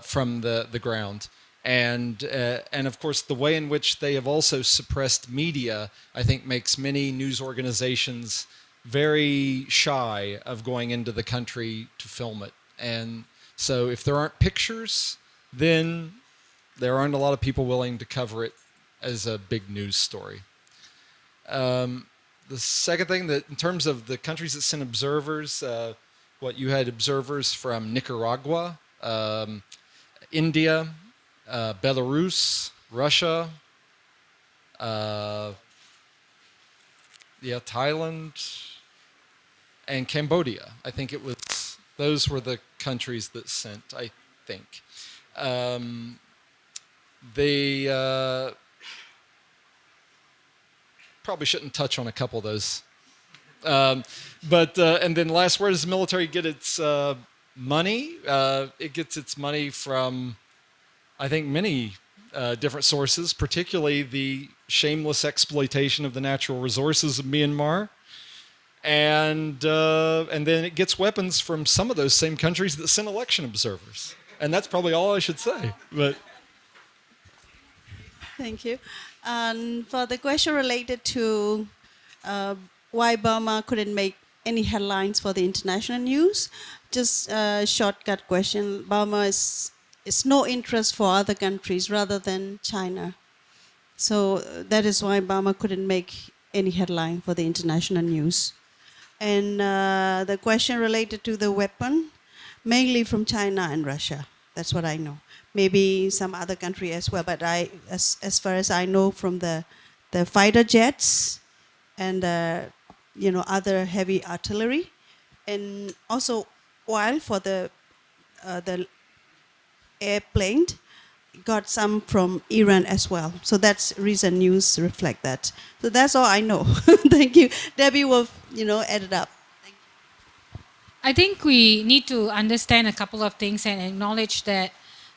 E: from the ground. And of course, the way in which they have also suppressed media, I think, makes many news organizations very shy of going into the country to film it. And so if there aren't pictures, then there aren't a lot of people willing to cover it as a big news story. The second thing, that in terms of the countries that send observers, you had observers from Nicaragua, India, Belarus, Russia, Thailand, and Cambodia. I think those were the countries that sent, I think. They probably shouldn't touch on a couple of those. And then last, where does the military get its money? It gets its money from, I think, many different sources, particularly the shameless exploitation of the natural resources of Myanmar. And then it gets weapons from some of those same countries that send election observers. And that's probably all I should say. But
C: Thank you. And for the question related to why Burma couldn't make any headlines for the international news, just a shortcut question. Burma is no interest for other countries rather than China. So that is why Burma couldn't make any headline for the international news. And the question related to the weapon, mainly from China and Russia. That's what I know. Maybe some other country as well, but as far as I know, from the fighter jets and other heavy artillery, and also while for the airplane, got some from Iran as well. So that's recent news reflect that. So that's all I know. Thank you. Debbie will add it up. Thank you.
D: I think we need to understand a couple of things and acknowledge that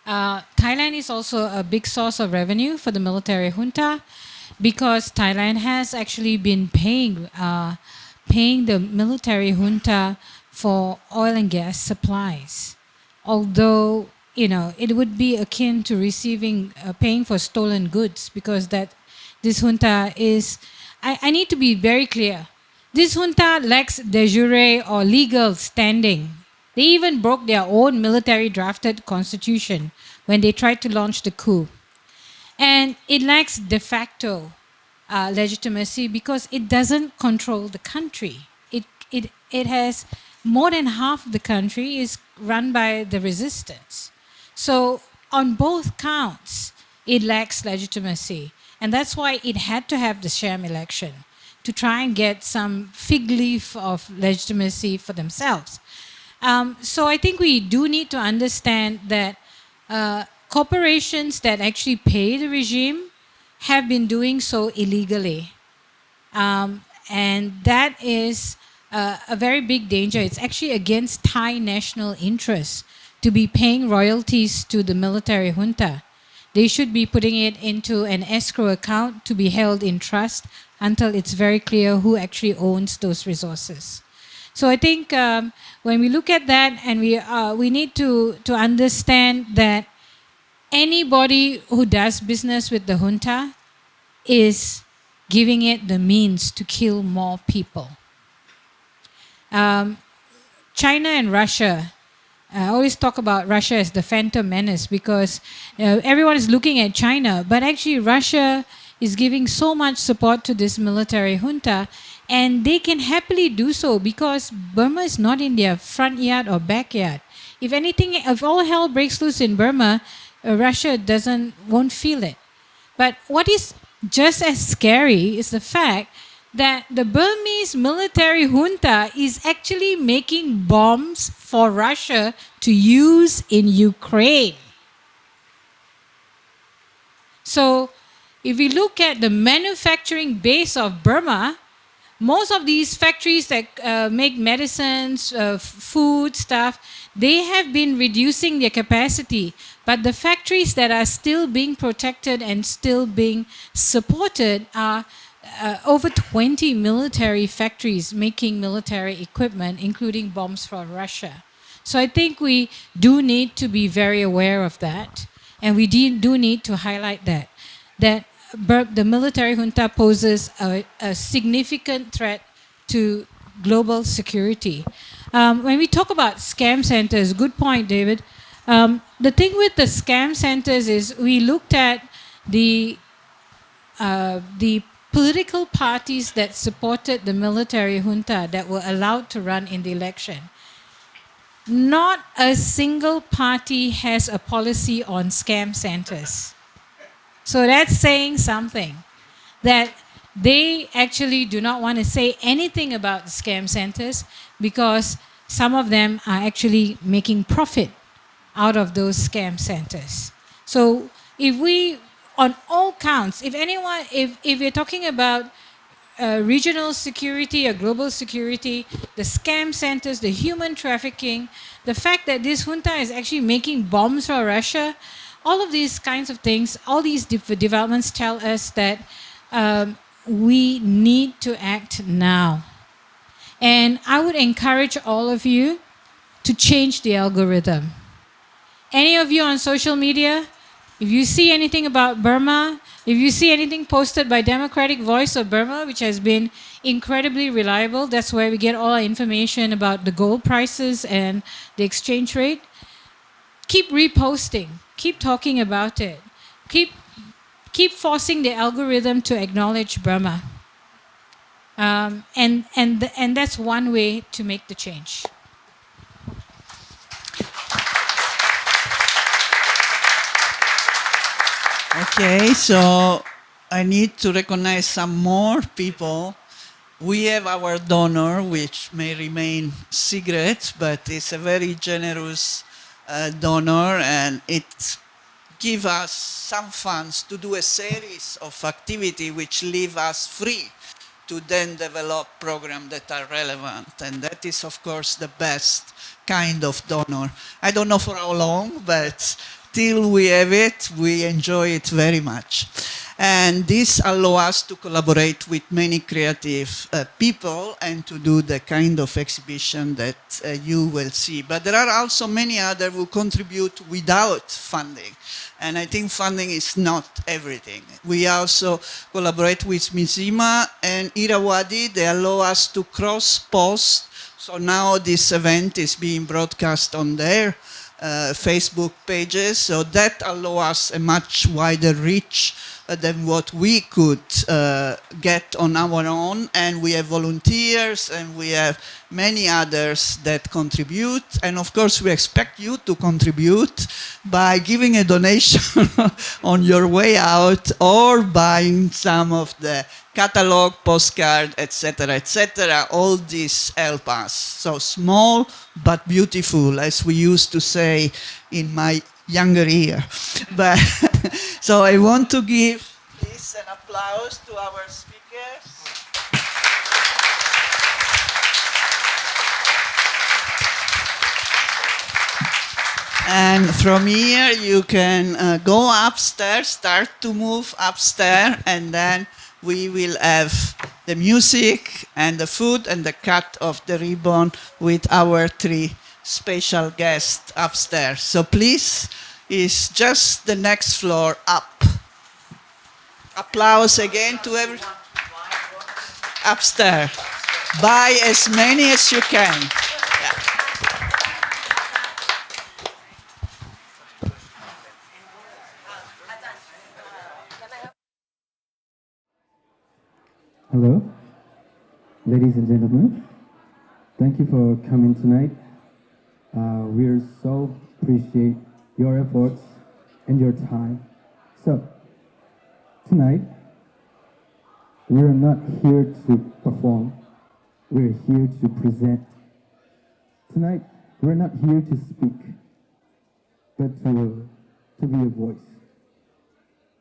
D: Thailand is also a big source of revenue for the military junta, because Thailand has actually been paying the military junta for oil and gas supplies. Although, it would be akin to paying for stolen goods, because this junta is, I need to be very clear. This junta lacks de jure or legal standing. They even broke their own military drafted constitution when they tried to launch the coup. And it lacks de facto legitimacy because it doesn't control the country. It has more than half the country is run by the resistance. So on both counts, it lacks legitimacy. And that's why it had to have the sham election, to try and get some fig leaf of legitimacy for themselves. So I think we do need to understand that corporations that actually pay the regime have been doing so illegally. And that is a very big danger. It's actually against Thai national interests to be paying royalties to the military junta. They should be putting it into an escrow account to be held in trust until it's very clear who actually owns those resources. So I think when we look at that, and we need to understand that anybody who does business with the junta is giving it the means to kill more people. China and Russia, I always talk about Russia as the phantom menace because everyone is looking at China, but actually Russia is giving so much support to this military junta, and they can happily do so because Burma is not in their front yard or backyard. If anything, if all hell breaks loose in Burma, Russia won't feel it. But what is just as scary is the fact that the Burmese military junta is actually making bombs for Russia to use in Ukraine. So if we look at the manufacturing base of Burma, most of these factories that make medicines, food stuff, they have been reducing their capacity. But the factories that are still being protected and still being supported are over 20 military factories making military equipment, including bombs for Russia. So I think we do need to be very aware of that. And we do need to highlight that the military junta poses a significant threat to global security. When we talk about scam centers, good point, David. The thing with the scam centers is we looked at the political parties that supported the military junta that were allowed to run in the election. Not a single party has a policy on scam centers. So that's saying something, that they actually do not want to say anything about the scam centers because some of them are actually making profit out of those scam centers. So if we, on all counts, if you're talking about regional security or global security, the scam centers, the human trafficking, the fact that this junta is actually making bombs for Russia, all of these kinds of things, all these developments tell us that we need to act now. And I would encourage all of you to change the algorithm. Any of you on social media, if you see anything about Burma, if you see anything posted by Democratic Voice of Burma, which has been incredibly reliable, that's where we get all our information about the gold prices and the exchange rate, keep reposting, keep talking about it, keep forcing the algorithm to acknowledge Burma. And that's one way to make the change.
A: Okay, so I need to recognize some more people. We have our donor, which may remain secret, but it's a very generous donor, and it gives us some funds to do a series of activity which leave us free to then develop programs that are relevant. And that is, of course, the best kind of donor. I don't know for how long, but till we have it, we enjoy it very much. And this allows us to collaborate with many creative people and to do the kind of exhibition that you will see. But there are also many others who contribute without funding. And I think funding is not everything. We also collaborate with Mizima and Irrawaddy. They allow us to cross-post. So now this event is being broadcast on their Facebook pages, so that allows us a much wider reach than what we could get on our own. And we have volunteers and we have many others that contribute. And of course, we expect you to contribute by giving a donation on your way out or buying some of the catalog, postcard, etc., etc. All this help us. So small but beautiful, as we used to say in my younger year. But so I want to give please an applause to our speakers. And from here you can go upstairs, start to move upstairs, and then we will have the music and the food and the cut of the ribbon with our three special guests upstairs. So please, it's just the next floor up. Applause again to everyone. Upstairs. Buy as many as you can. Yeah.
J: Hello, ladies and gentlemen. Thank you for coming tonight. We are so appreciate your efforts and your time. So, tonight, we are not here to perform. We're here to present. Tonight, we're not here to speak, but to be a voice.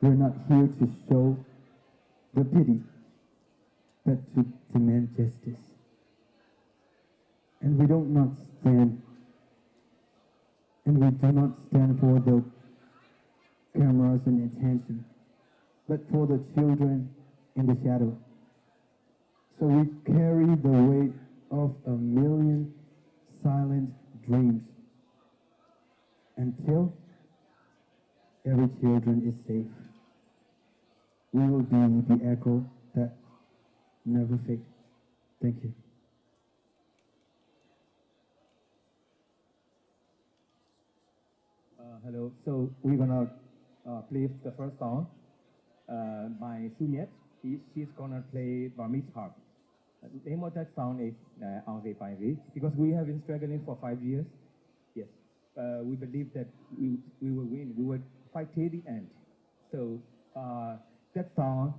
J: We're not here to show the pity, but to demand justice. And we do not stand for the cameras and attention, but for the children in the shadow. So we carry the weight of 1,000,000 silent dreams until every children is safe. We will be the echo that never fades. Thank you. Hello. So we're gonna play the first song by Su Myat. She's gonna play Burmese harp. The name of that song is Aung Pai Vi, because we have been struggling for 5 years. Yes. We believe that we will win. We will fight till the end. So that song,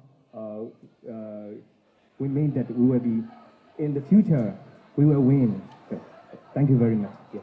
J: we mean that we will be, in the future, we will win. So, thank you very much. Yes.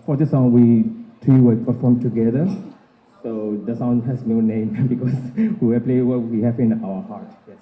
J: For the song, we three will perform together. So the song has no name because we will play what we have in our heart. Yes.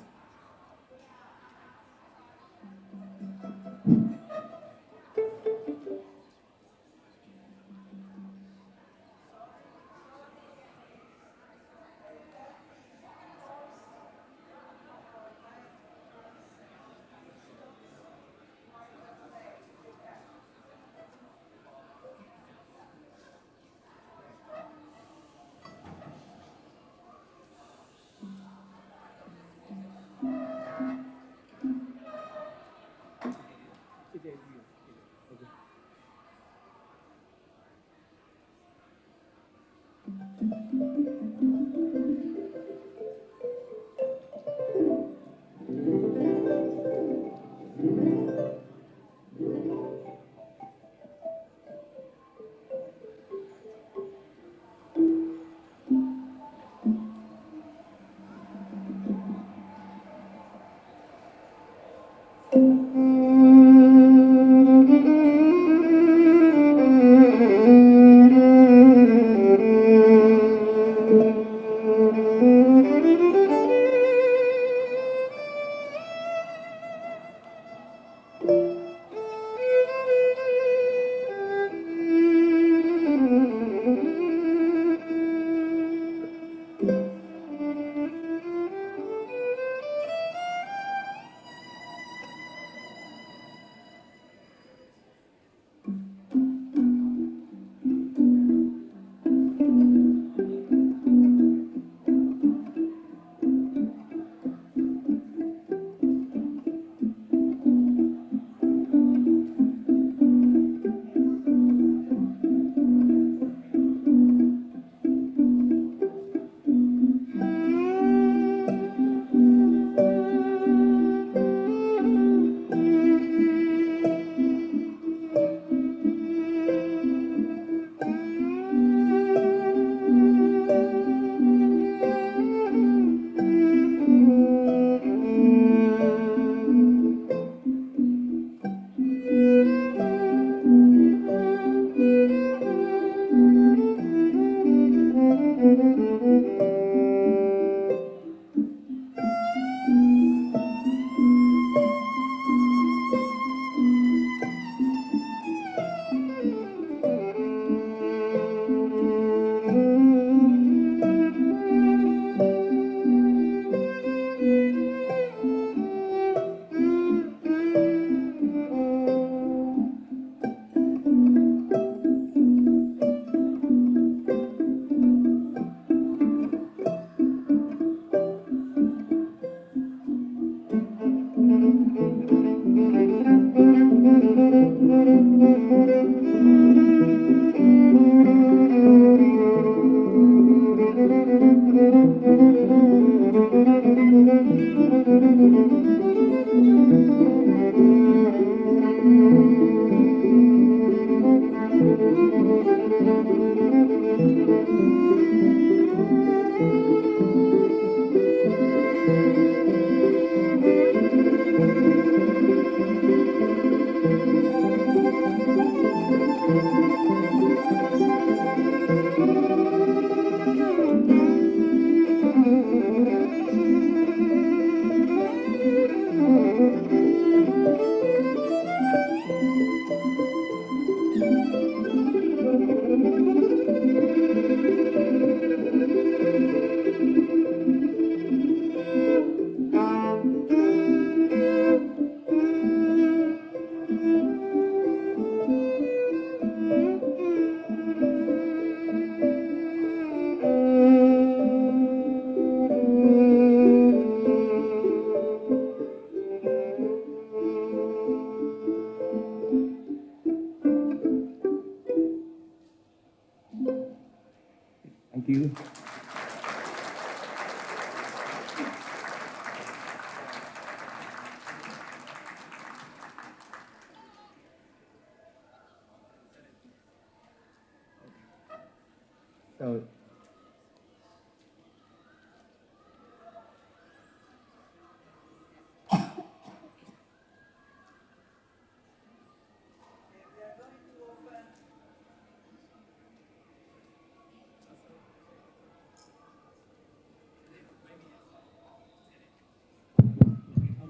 J: Thank you. So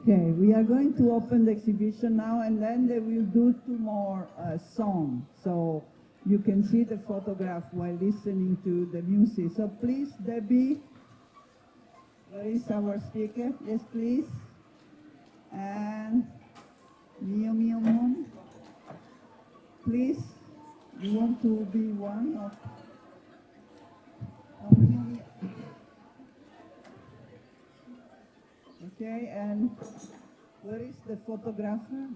K: Okay, we are going to open the exhibition now, and then they will do two more songs. So you can see the photograph while listening to the music. So please, Debbie, where is our speaker? Yes, please. And Mio Mio Mom, please. You want to be one of Mio Mio? Okay, and where is the photographer?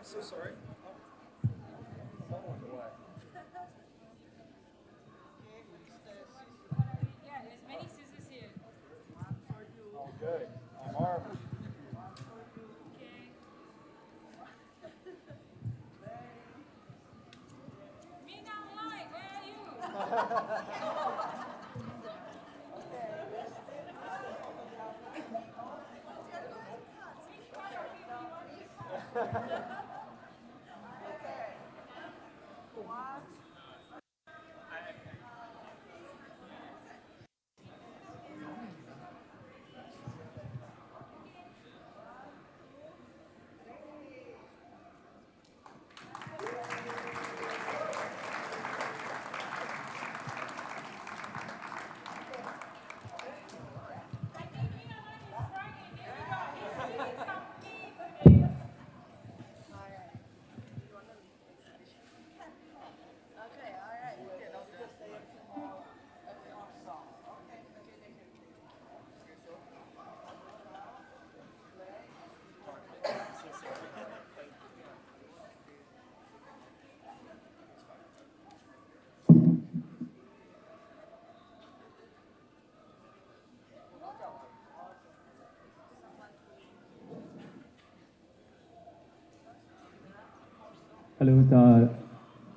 E: so sorry. Oh, good. I'm armed.
J: Hello,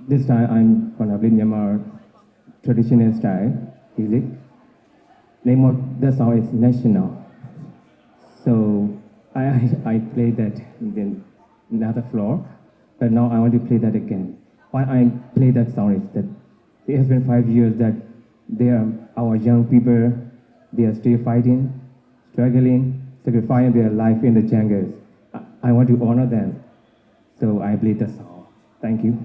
J: this time I'm gonna play Myanmar traditional style music. Name of the song is National. So I played that in another floor, but now I want to play that again. Why I play that song is that it has been 5 years that they are our young people, they are still fighting, struggling, sacrificing their life in the jungles. I want to honor them, so I play the song. Thank you.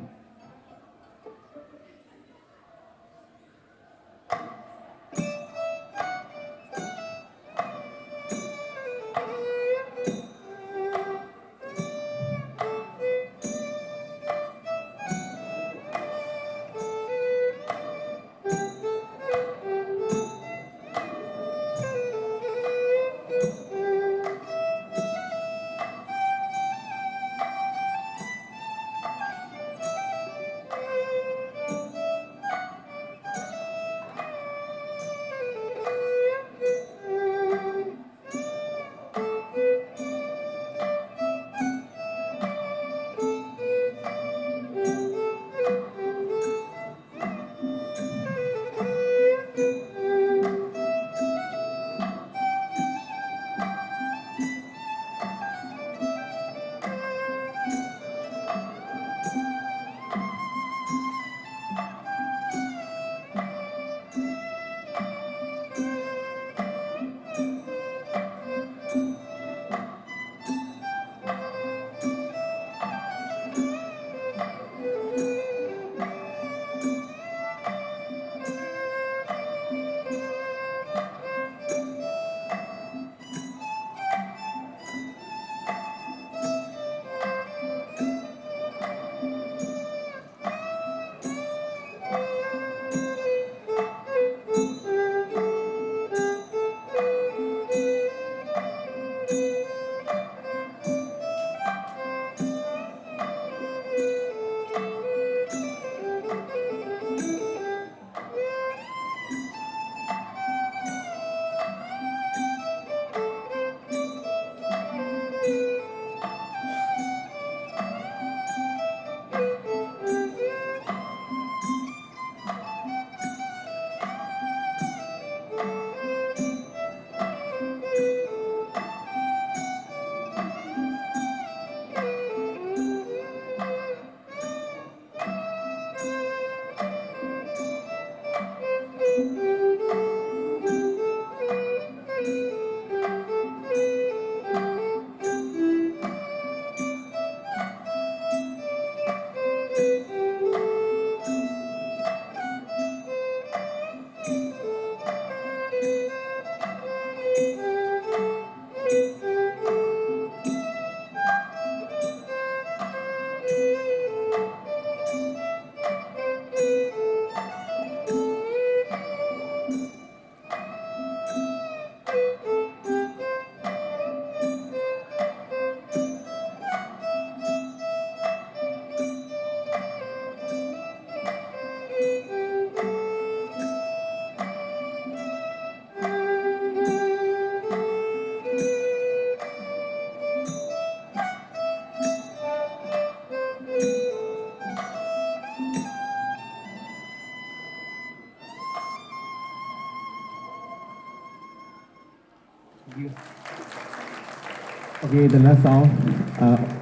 J: Okay, the last song.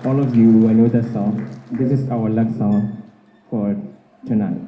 J: All of you, I know that song. This is our last song for tonight.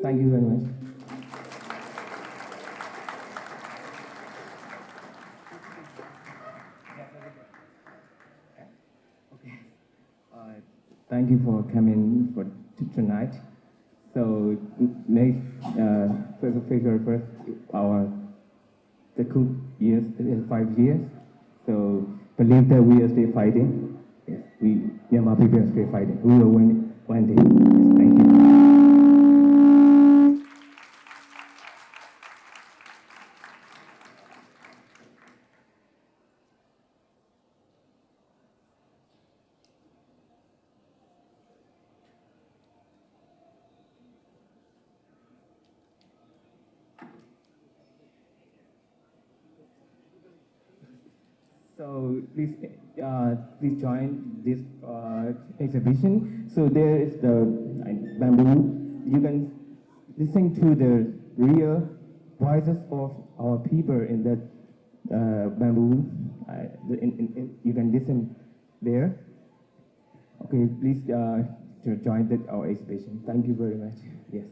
J: Thank you very much. Thank you for coming for tonight. So next, first figure first, the Coup Years is 5 years. So believe that we are still fighting. Yes, we Myanmar people are still fighting. We will win one day. Yes, thank you. So please join this exhibition. So there is the bamboo. You can listen to the real voices of our people in that bamboo. You can listen there. Okay, please to join our exhibition. Thank you very much. Yes.